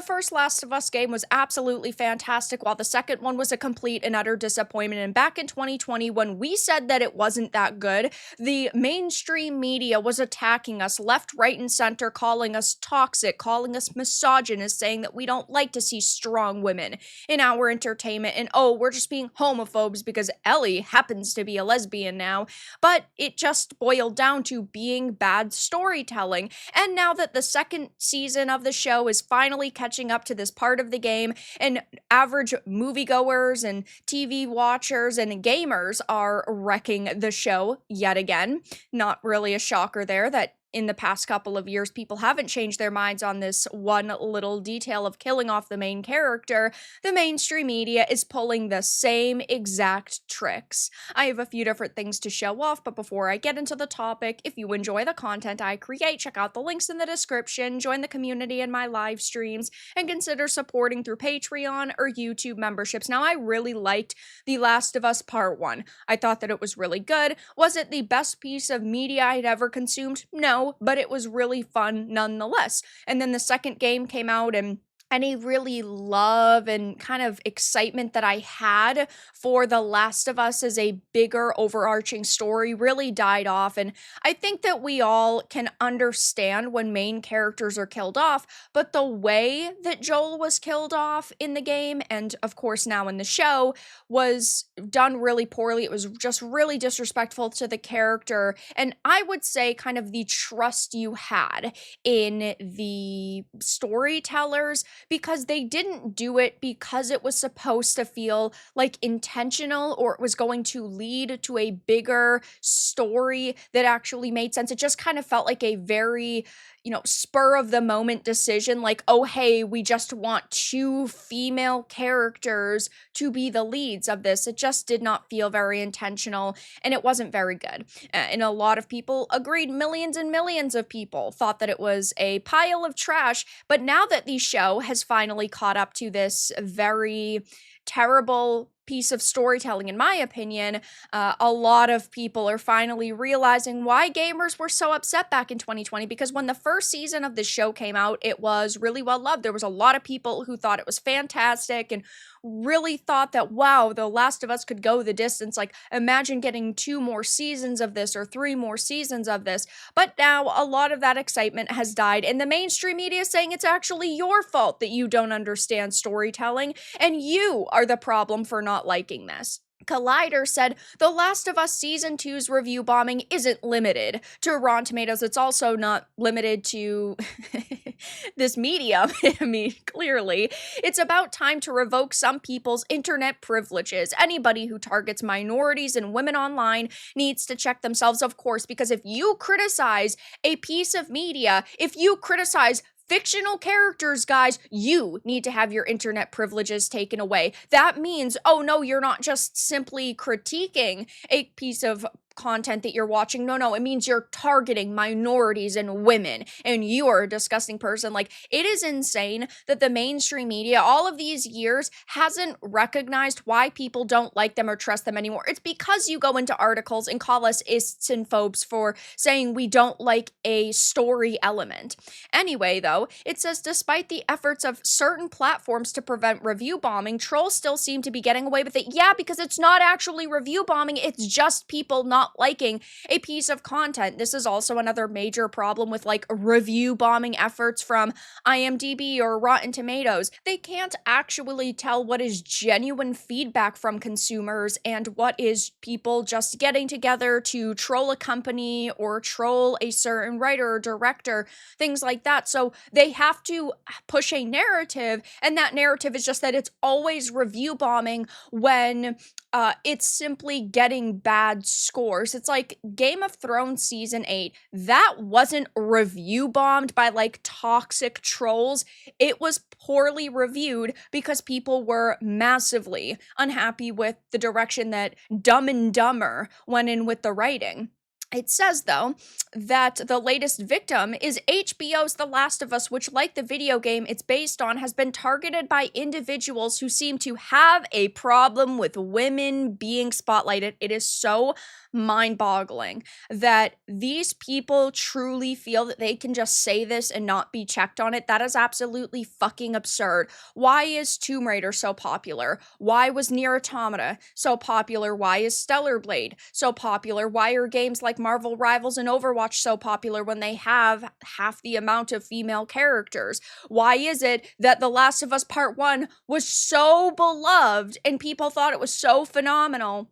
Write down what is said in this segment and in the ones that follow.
first Last of Us game was absolutely fantastic, while the second one was a complete and utter disappointment. And back in 2020, when we said that it wasn't that good, the mainstream media was attacking us left, right, and center, calling us toxic, calling us misogynist, saying that we don't like to see strong women in our entertainment, and oh, we're just being homophobes because Ellie happens to be a lesbian now. But it just boiled down to being bad storytelling. And now that the second season of the show is finally catching up to this part of the game, and average moviegoers and TV watchers and gamers are wrecking the show yet again. Not really a shocker there that in the past couple of years, people haven't changed their minds on this one little detail of killing off the main character. The mainstream media is pulling the same exact tricks. I have a few different things to show off, but before I get into the topic, if you enjoy the content I create, check out the links in the description, join the community in my live streams, and consider supporting through Patreon or YouTube memberships. Now, I really liked The Last of Us Part 1. I thought that it was really good. Was it the best piece of media I'd ever consumed? No, but it was really fun nonetheless. And then the second game came out, and any really love and kind of excitement that I had for The Last of Us as a bigger overarching story really died off. And I think that we all can understand when main characters are killed off, but the way that Joel was killed off in the game, and of course now in the show, was done really poorly. It was just really disrespectful to the character, and I would say kind of the trust you had in the storytellers, because they didn't do it because it was supposed to feel like intentional or it was going to lead to a bigger story that actually made sense. It just kind of felt like a very, spur of the moment decision, like, oh, hey, we just want two female characters to be the leads of this. It just did not feel very intentional, and it wasn't very good. And a lot of people agreed. Millions and millions of people thought that it was a pile of trash. But now that the show has finally caught up to this very terrible piece of storytelling, in my opinion, a lot of people are finally realizing why gamers were so upset back in 2020, because when the first season of the show came out, it was really well loved. There was a lot of people who thought it was fantastic and really thought that, wow, The Last of Us could go the distance. Like, imagine getting 2 more seasons of this or 3 more seasons of this. But now a lot of that excitement has died, and the mainstream media is saying it's actually your fault that you don't understand storytelling, and you are the problem for not liking this. Collider said The Last of Us Season 2's review bombing isn't limited to Rotten Tomatoes. It's also not limited to this medium. I mean, clearly. It's about time to revoke some people's internet privileges. Anybody who targets minorities and women online needs to check themselves, of course, because if you criticize a piece of media, if you criticize fictional characters, guys, you need to have your internet privileges taken away. That means, oh no, you're not just simply critiquing a piece of content that you're watching. No, it means you're targeting minorities and women, and you are a disgusting person. Like, it is insane that the mainstream media all of these years hasn't recognized why people don't like them or trust them anymore. It's because you go into articles and call us ists and phobes for saying we don't like a story element. Anyway, though, it says despite the efforts of certain platforms to prevent review bombing, trolls still seem to be getting away with it. Yeah, because it's not actually review bombing, it's just people not liking a piece of content. This is also another major problem with like review bombing efforts from IMDb or Rotten Tomatoes. They can't actually tell what is genuine feedback from consumers and what is people just getting together to troll a company or troll a certain writer or director, things like that. So they have to push a narrative, and that narrative is just that it's always review bombing when it's simply getting bad scores. It's like Game of Thrones Season 8. That wasn't review bombed by like toxic trolls. It was poorly reviewed because people were massively unhappy with the direction that Dumb and Dumber went in with the writing. It says, though, that the latest victim is HBO's The Last of Us, which, like the video game it's based on, has been targeted by individuals who seem to have a problem with women being spotlighted. It is so mind boggling that these people truly feel that they can just say this and not be checked on it. That is absolutely fucking absurd. Why is Tomb Raider so popular? Why was Nier Automata so popular? Why is Stellar Blade so popular? Why are games like Marvel Rivals and Overwatch so popular when they have half the amount of female characters? Why is it that The Last of Us Part 1 was so beloved and people thought it was so phenomenal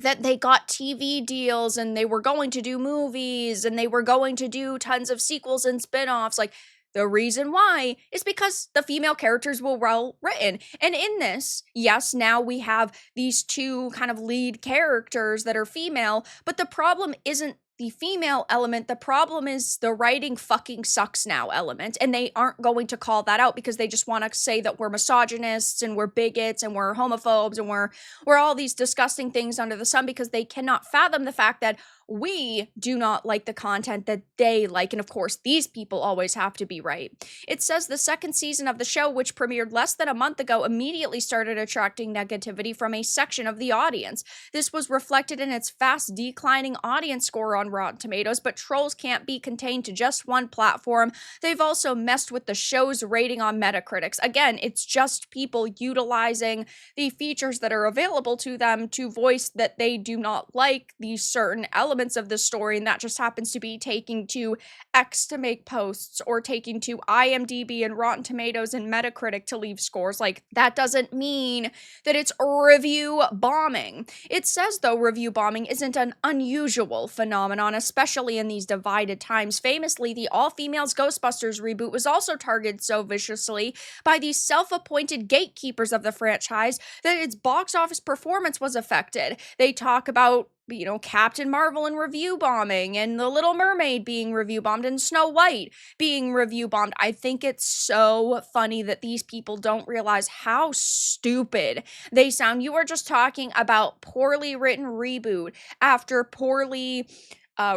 that they got TV deals and they were going to do movies and they were going to do tons of sequels and spin-offs? Like, the reason why is because the female characters were well written. And in this, yes, now we have these two kind of lead characters that are female, but the problem isn't the female element. The problem is the writing fucking sucks now element. And they aren't going to call that out because they just want to say that we're misogynists and we're bigots and we're homophobes and we're all these disgusting things under the sun, because they cannot fathom the fact that we do not like the content that they like. And of course, these people always have to be right. It says the second season of the show, which premiered less than a month ago, immediately started attracting negativity from a section of the audience. This was reflected in its fast declining audience score on Rotten Tomatoes, but trolls can't be contained to just one platform. They've also messed with the show's rating on Metacritic. Again, it's just people utilizing the features that are available to them to voice that they do not like these certain elements of the story, and that just happens to be taking to X to make posts or taking to IMDb and Rotten Tomatoes and Metacritic to leave scores. Like, that doesn't mean that it's review bombing. It says, though, review bombing isn't an unusual phenomenon, especially in these divided times. Famously, the all-females Ghostbusters reboot was also targeted so viciously by these self-appointed gatekeepers of the franchise that its box office performance was affected. They talk about, you know, Captain Marvel and review bombing, and The Little Mermaid being review bombed, and Snow White being review bombed. I think it's so funny that these people don't realize how stupid they sound. You are just talking about poorly written reboot after poorly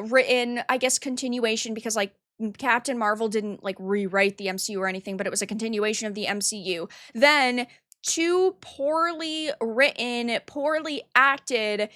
written, I guess, continuation, because like Captain Marvel didn't like rewrite the MCU or anything, but it was a continuation of the MCU. Then two poorly written, poorly acted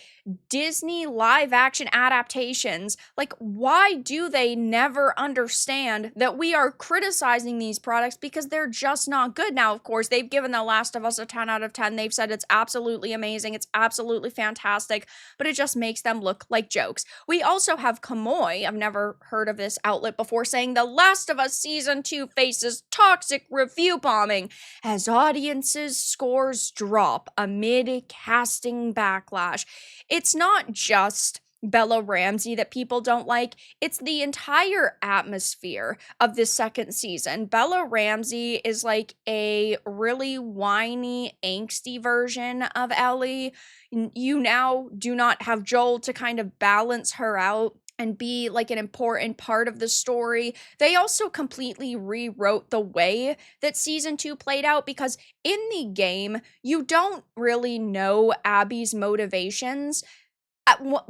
Disney live action adaptations. Like, why do they never understand that we are criticizing these products because they're just not good? Now, of course, they've given The Last of Us a 10 out of 10. They've said it's absolutely amazing, it's absolutely fantastic, but it just makes them look like jokes. We also have Kamoy, I've never heard of this outlet before, saying The Last of Us Season 2 faces toxic review bombing as audiences scores drop amid casting backlash. It's not just Bella Ramsey that people don't like, it's the entire atmosphere of this second season. Bella Ramsey is like a really whiny, angsty version of Ellie. You now do not have Joel to kind of balance her out and be like an important part of the story. They also completely rewrote the way that season 2 played out, because in the game, you don't really know Abby's motivations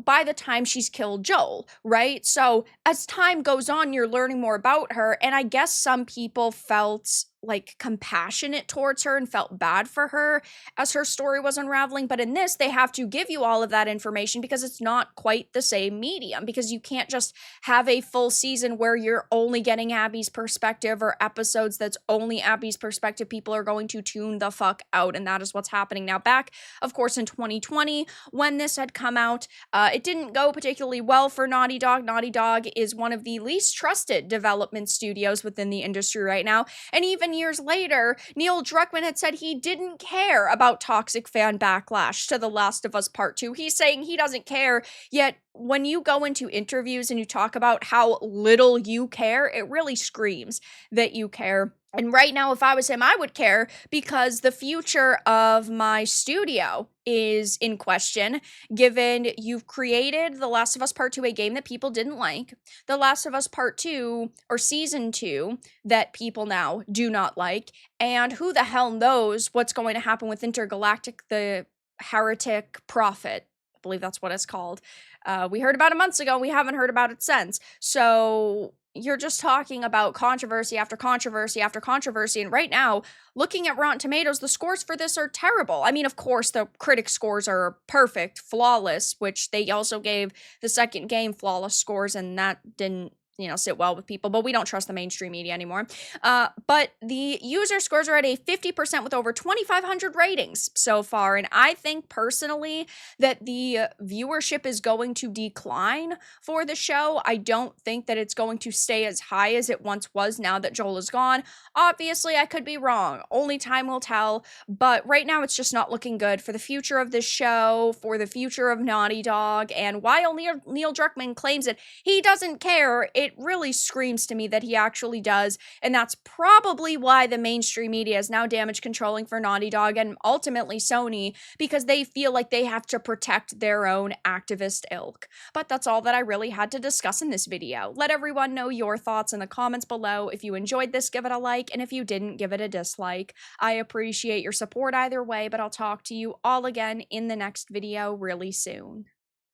by the time she's killed Joel, right? So as time goes on, you're learning more about her, and I guess some people felt like compassionate towards her and felt bad for her as her story was unraveling. But in this, they have to give you all of that information because it's not quite the same medium, because you can't just have a full season where you're only getting Abby's perspective, or episodes that's only Abby's perspective. People are going to tune the fuck out, and that is what's happening now. Back, of course, in 2020, when this had come out, it didn't go particularly well for Naughty Dog. Naughty Dog is one of the least trusted development studios within the industry right now, and even years later, Neil Druckmann had said he didn't care about toxic fan backlash to The Last of Us Part 2. He's saying he doesn't care, yet when you go into interviews and you talk about how little you care, it really screams that you care. And right now, if I was him, I would care, because the future of my studio is in question, given you've created The Last of Us Part 2, a game that people didn't like, The Last of Us Part 2, or Season 2, that people now do not like, and who the hell knows what's going to happen with Intergalactic, the heretic prophet. believe that's what it's called. We heard about it months ago. We haven't heard about it since. So you're just talking about controversy after controversy after controversy. And right now, looking at Rotten Tomatoes, the scores for this are terrible. I mean, of course, the critic scores are perfect, flawless, which they also gave the second game flawless scores, and that didn't sit well with people, but we don't trust the mainstream media anymore. But the user scores are at a 50% with over 2,500 ratings so far. And I think personally that the viewership is going to decline for the show. I don't think that it's going to stay as high as it once was now that Joel is gone. Obviously, I could be wrong. Only time will tell. But right now, it's just not looking good for the future of this show, for the future of Naughty Dog. And while Neil Druckmann claims that he doesn't care, it really screams to me that he actually does, and that's probably why the mainstream media is now damage controlling for Naughty Dog and ultimately Sony, because they feel like they have to protect their own activist ilk. But that's all that I really had to discuss in this video. Let everyone know your thoughts in the comments below. If you enjoyed this, give it a like, and if you didn't, give it a dislike. I appreciate your support either way, but I'll talk to you all again in the next video really soon.